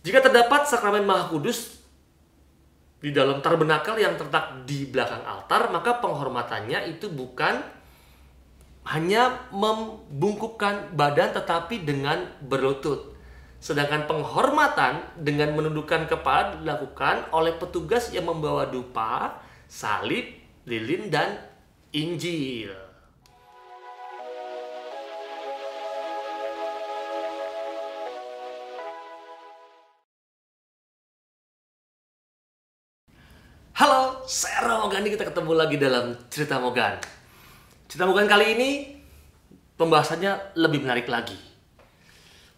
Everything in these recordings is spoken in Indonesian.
Jika terdapat sakramen Maha Kudus di dalam tabernakel yang terletak di belakang altar, maka penghormatannya itu bukan hanya membungkukkan badan tetapi dengan berlutut. Sedangkan penghormatan dengan menundukkan kepala dilakukan oleh petugas yang membawa dupa, salib, lilin, dan Injil. Halo, saya Romo Gandhi. Kita ketemu lagi dalam Cerita Mogan. Cerita Mogan kali ini pembahasannya lebih menarik lagi.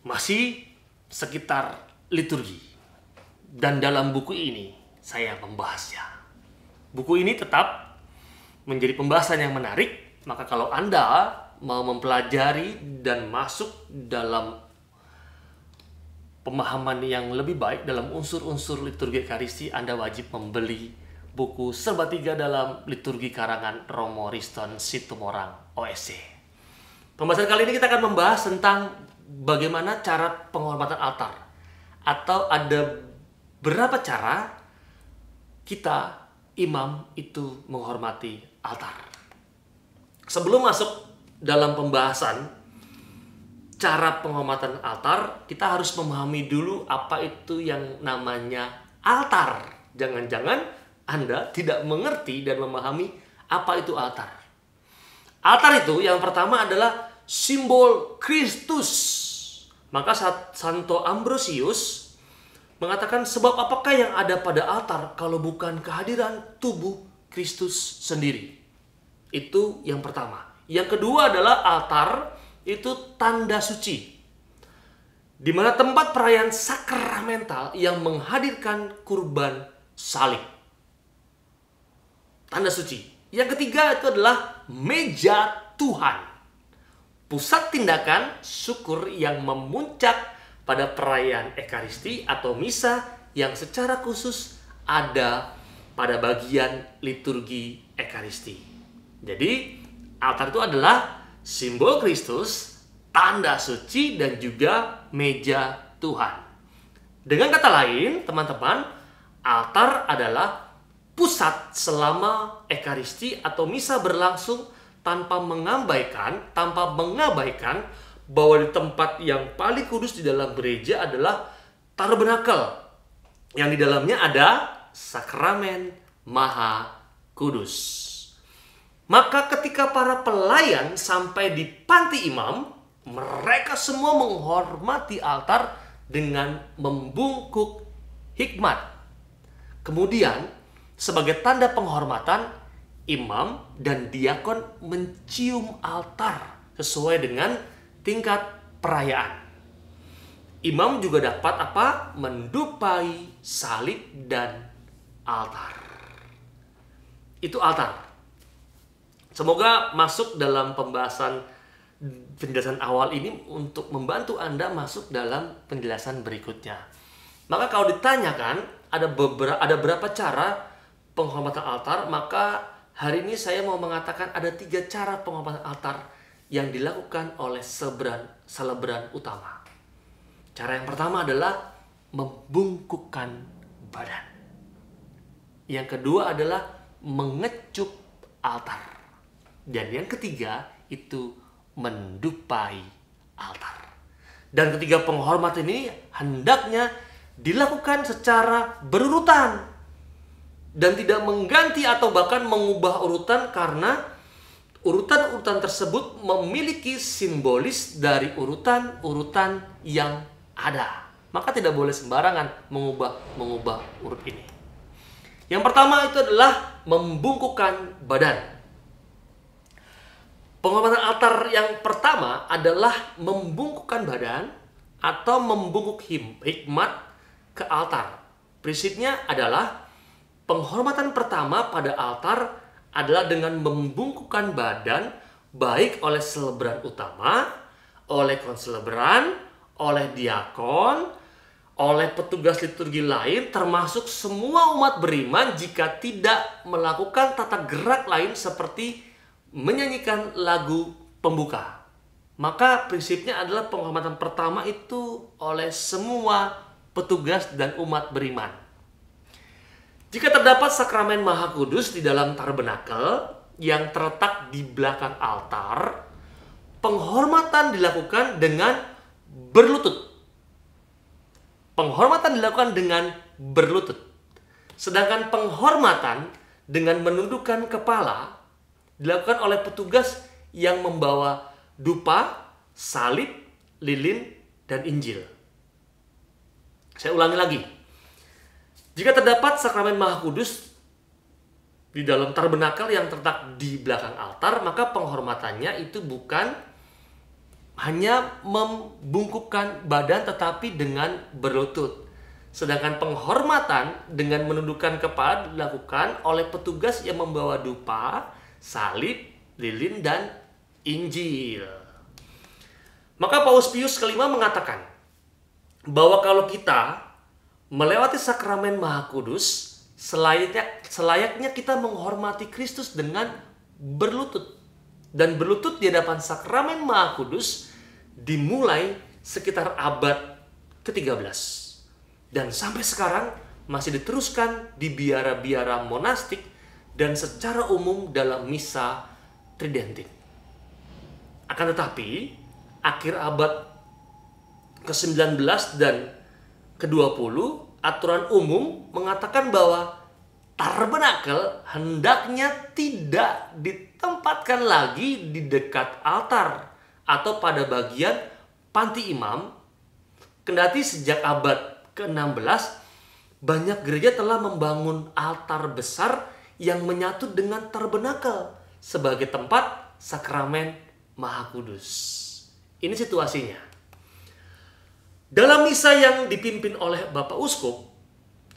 Masih sekitar liturgi. Dan dalam buku ini saya membahasnya. Buku ini tetap menjadi pembahasan yang menarik. Maka kalau Anda mau mempelajari dan masuk dalam pemahaman yang lebih baik dalam unsur-unsur liturgi Ekaristi, Anda wajib membeli buku Serba Tiga dalam Liturgi karangan Romo Riston Situmorang, OSC. Pembahasan kali ini kita akan membahas tentang bagaimana cara penghormatan altar. Atau ada berapa cara kita, imam, itu menghormati altar. Sebelum masuk dalam pembahasan cara penghormatan altar, kita harus memahami dulu apa itu yang namanya altar. Jangan-jangan Anda tidak mengerti dan memahami apa itu altar. Altar itu yang pertama adalah simbol Kristus. Maka Santo Ambrosius mengatakan, sebab apakah yang ada pada altar kalau bukan kehadiran tubuh Kristus sendiri. Itu yang pertama. Yang kedua adalah altar itu tanda suci, di mana tempat perayaan sakramental yang menghadirkan kurban salib. Tanda suci. Yang ketiga itu adalah meja Tuhan, pusat tindakan syukur yang memuncak pada perayaan Ekaristi atau misa yang secara khusus ada pada bagian liturgi Ekaristi. Jadi altar itu adalah simbol Kristus, tanda suci, dan juga meja Tuhan. Dengan kata lain, teman-teman, altar adalah pusat selama Ekaristi atau misa berlangsung tanpa mengabaikan bahwa di tempat yang paling kudus di dalam gereja adalah tabernakel, yang di dalamnya ada sakramen Maha Kudus. Maka ketika para pelayan sampai di panti imam, mereka semua menghormati altar dengan membungkuk hikmat. Kemudian, sebagai tanda penghormatan, imam dan diakon mencium altar sesuai dengan tingkat perayaan. Imam juga dapat mendupai salib dan altar. Itu altar. Semoga masuk dalam pembahasan penjelasan awal ini untuk membantu Anda masuk dalam penjelasan berikutnya. Maka kalau ditanyakan ada berapa cara penghormatan altar, maka hari ini saya mau mengatakan ada 3 cara penghormatan altar yang dilakukan oleh selebran utama. Cara yang pertama adalah membungkukkan badan. Yang kedua adalah mengecup altar. Dan yang ketiga itu mendupai altar. Dan ketiga penghormatan ini hendaknya dilakukan secara berurutan dan tidak mengganti atau bahkan mengubah urutan, karena urutan-urutan tersebut memiliki simbolis dari urutan-urutan yang ada. Maka tidak boleh sembarangan mengubah urut ini. Yang pertama itu adalah membungkukkan badan. Penghormatan altar yang pertama adalah membungkukkan badan atau membungkuk hikmat ke altar. Prinsipnya adalah penghormatan pertama pada altar adalah dengan membungkukkan badan, baik oleh selebran utama, oleh konselebran, oleh diakon, oleh petugas liturgi lain, termasuk semua umat beriman jika tidak melakukan tata gerak lain seperti menyanyikan lagu pembuka. Maka prinsipnya adalah penghormatan pertama itu oleh semua petugas dan umat beriman. Jika terdapat sakramen Maha Kudus di dalam tabernakel yang terletak di belakang altar, penghormatan dilakukan dengan berlutut. Penghormatan dilakukan dengan berlutut. Sedangkan penghormatan dengan menundukkan kepala dilakukan oleh petugas yang membawa dupa, salib, lilin, dan Injil. Saya ulangi lagi. Jika terdapat sakramen Maha Kudus di dalam tabernakel yang terletak di belakang altar, maka penghormatannya itu bukan hanya membungkukkan badan tetapi dengan berlutut. Sedangkan penghormatan dengan menundukkan kepala dilakukan oleh petugas yang membawa dupa, salib, lilin, dan Injil. Maka Paus Pius kelima mengatakan bahwa kalau kita melewati sakramen Maha Kudus, selayaknya kita menghormati Kristus dengan berlutut. Dan berlutut di hadapan sakramen Maha Kudus dimulai sekitar abad ke-13. Dan sampai sekarang masih diteruskan di biara-biara monastik dan secara umum dalam misa tridentin. Akan tetapi, akhir abad ke-19 dan ke-20, aturan umum mengatakan bahwa tabernakel hendaknya tidak ditempatkan lagi di dekat altar atau pada bagian panti imam. Kendati sejak abad ke-16, banyak gereja telah membangun altar besar yang menyatu dengan tabernakel sebagai tempat sakramen Maha Kudus. Ini situasinya. Dalam misa yang dipimpin oleh Bapak Uskup,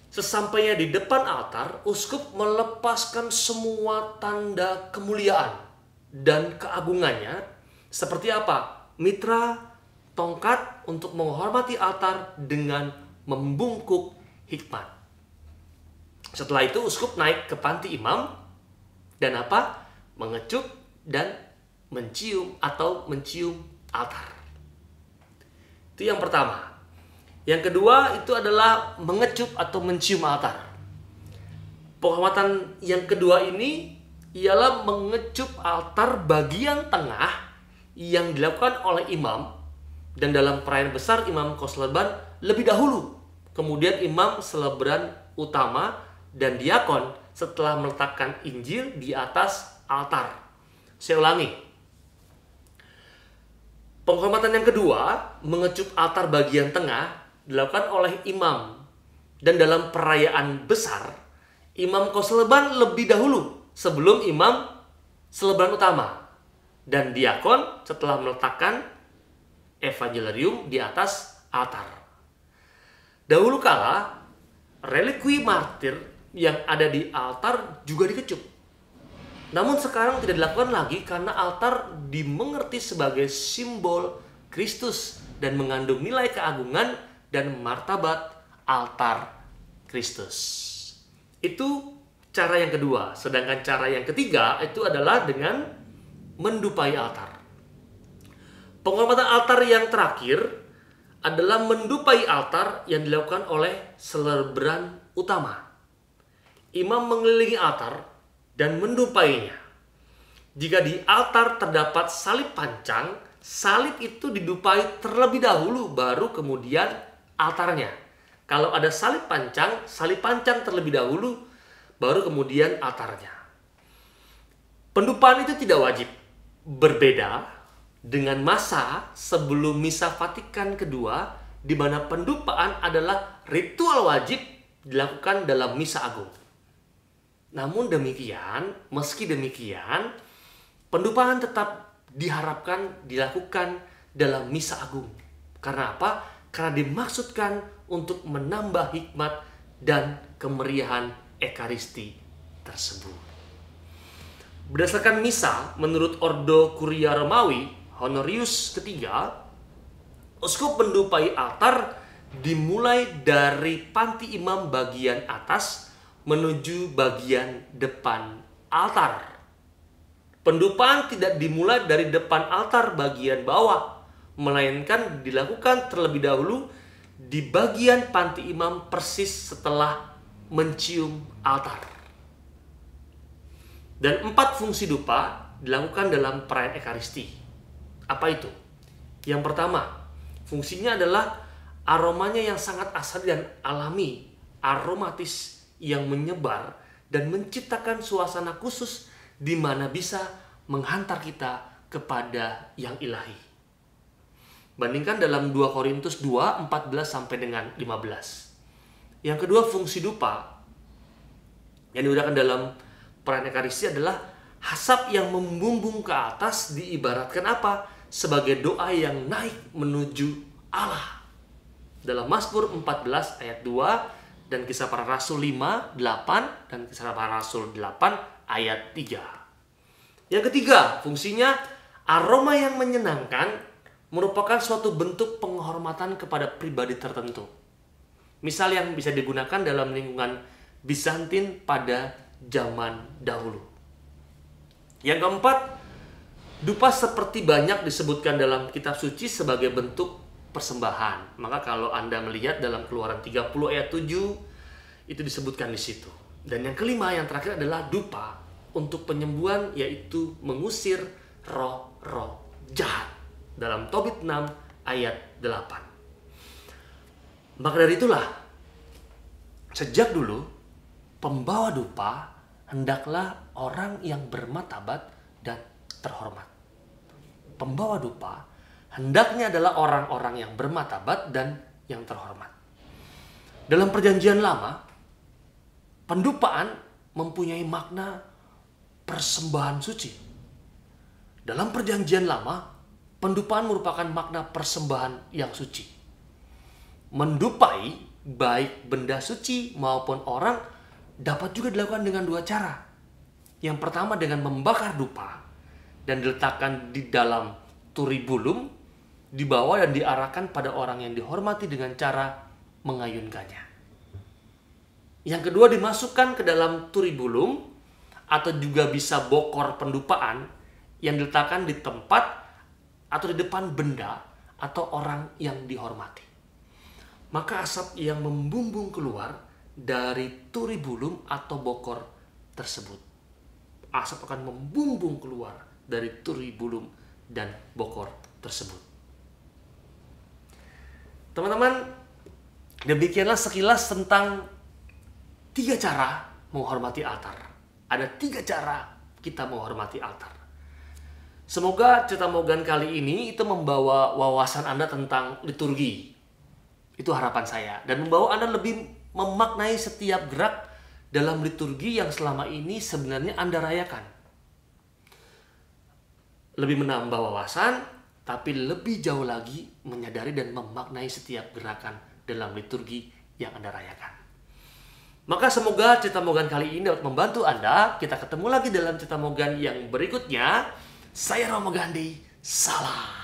sesampainya di depan altar, Uskup melepaskan semua tanda kemuliaan dan keagungannya seperti apa? Mitra, tongkat untuk menghormati altar dengan membungkuk hikmat. Setelah itu Uskup naik ke panti imam dan apa? Mengecup dan mencium altar. Itu yang pertama. Yang kedua itu adalah mengecup atau mencium altar. Penghormatan yang kedua ini ialah mengecup altar bagian tengah yang dilakukan oleh imam, dan dalam perayaan besar imam khotbah lebih dahulu. Kemudian imam seleberan utama dan diakon setelah meletakkan Injil di atas altar. Saya ulangi. Penghormatan yang kedua, mengecup altar bagian tengah, dilakukan oleh imam. Dan dalam perayaan besar, imam khotbah lebih dahulu sebelum imam seleberan utama. Dan diakon setelah meletakkan evangelium di atas altar. Dahulu kala, relikwi martir yang ada di altar juga dikecup. Namun sekarang tidak dilakukan lagi karena altar dimengerti sebagai simbol Kristus dan mengandung nilai keagungan dan martabat altar Kristus. Itu cara yang kedua. Sedangkan cara yang ketiga itu adalah dengan mendupai altar. Penghormatan altar yang terakhir adalah mendupai altar yang dilakukan oleh seleberan utama. Imam mengelilingi altar dan mendupainya. Jika di altar terdapat salib pancang, salib itu didupai terlebih dahulu baru kemudian altarnya. Kalau ada salib pancang terlebih dahulu baru kemudian altarnya. Pendupaan itu tidak wajib. Berbeda dengan masa sebelum misa Vatikan kedua, di mana pendupaan adalah ritual wajib dilakukan dalam misa agung. Namun demikian, meski demikian, pendupaan tetap diharapkan dilakukan dalam misa agung. Karena apa? Karena dimaksudkan untuk menambah hikmat dan kemeriahan Ekaristi tersebut. Berdasarkan misa, menurut Ordo Kuria Romawi, Honorius ketiga, uskup mendupai altar dimulai dari panti imam bagian atas menuju bagian depan altar. Pendupaan tidak dimulai dari depan altar bagian bawah, melainkan dilakukan terlebih dahulu di bagian panti imam persis setelah mencium altar. Dan 4 fungsi dupa dilakukan dalam perayaan Ekaristi. Apa itu? Yang pertama, fungsinya adalah aromanya yang sangat asli dan alami, aromatis yang menyebar dan menciptakan suasana khusus di mana bisa menghantar kita kepada yang ilahi. Bandingkan dalam 2 Korintus 2, 14 sampai dengan 15. Yang kedua, fungsi dupa yang digunakan dalam perayaan Ekaristi adalah asap yang membumbung ke atas, diibaratkan apa? Sebagai doa yang naik menuju Allah. Dalam Mazmur 14 ayat 2 dan Kisah Para Rasul 5, 8 dan Kisah Para Rasul 8 ayat 3. Yang ketiga, fungsinya aroma yang menyenangkan merupakan suatu bentuk penghormatan kepada pribadi tertentu. Misal yang bisa digunakan dalam lingkungan Bizantin pada zaman dahulu. Yang keempat, dupa seperti banyak disebutkan dalam kitab suci sebagai bentuk persembahan. Maka kalau Anda melihat dalam Keluaran 30 ayat 7, itu disebutkan di situ. Dan yang kelima, yang terakhir adalah dupa untuk penyembuhan, yaitu mengusir roh-roh jahat. Dalam Tobit 6 ayat 8. Maka dari itulah, sejak dulu, pembawa dupa hendaklah orang yang bermartabat dan terhormat. Pembawa dupa hendaknya adalah orang-orang yang bermartabat dan yang terhormat. Dalam Perjanjian Lama, pendupaan mempunyai makna persembahan suci. Dalam Perjanjian Lama, pendupaan merupakan makna persembahan yang suci. Mendupai baik benda suci maupun orang dapat juga dilakukan dengan 2 cara. Yang pertama dengan membakar dupa dan diletakkan di dalam turibulum, dibawa dan diarahkan pada orang yang dihormati dengan cara mengayunkannya. Yang kedua, dimasukkan ke dalam turibulum atau juga bisa bokor pendupaan yang diletakkan di tempat atau di depan benda atau orang yang dihormati. Maka asap yang membumbung keluar dari turibulum atau bokor tersebut. Asap akan membumbung keluar dari turibulum dan bokor tersebut. Teman-teman, demikianlah sekilas tentang 3 cara menghormati altar. Ada 3 cara kita menghormati altar. Semoga cerita Mogan kali ini itu membawa wawasan Anda tentang liturgi. Itu harapan saya. Dan membawa Anda lebih memaknai setiap gerak dalam liturgi yang selama ini sebenarnya Anda rayakan. Lebih menambah wawasan, tapi lebih jauh lagi menyadari dan memaknai setiap gerakan dalam liturgi yang Anda rayakan. Maka semoga cerita Mogan kali ini dapat membantu Anda. Kita ketemu lagi dalam cerita Mogan yang berikutnya. Saya Romo Gandhi, salam.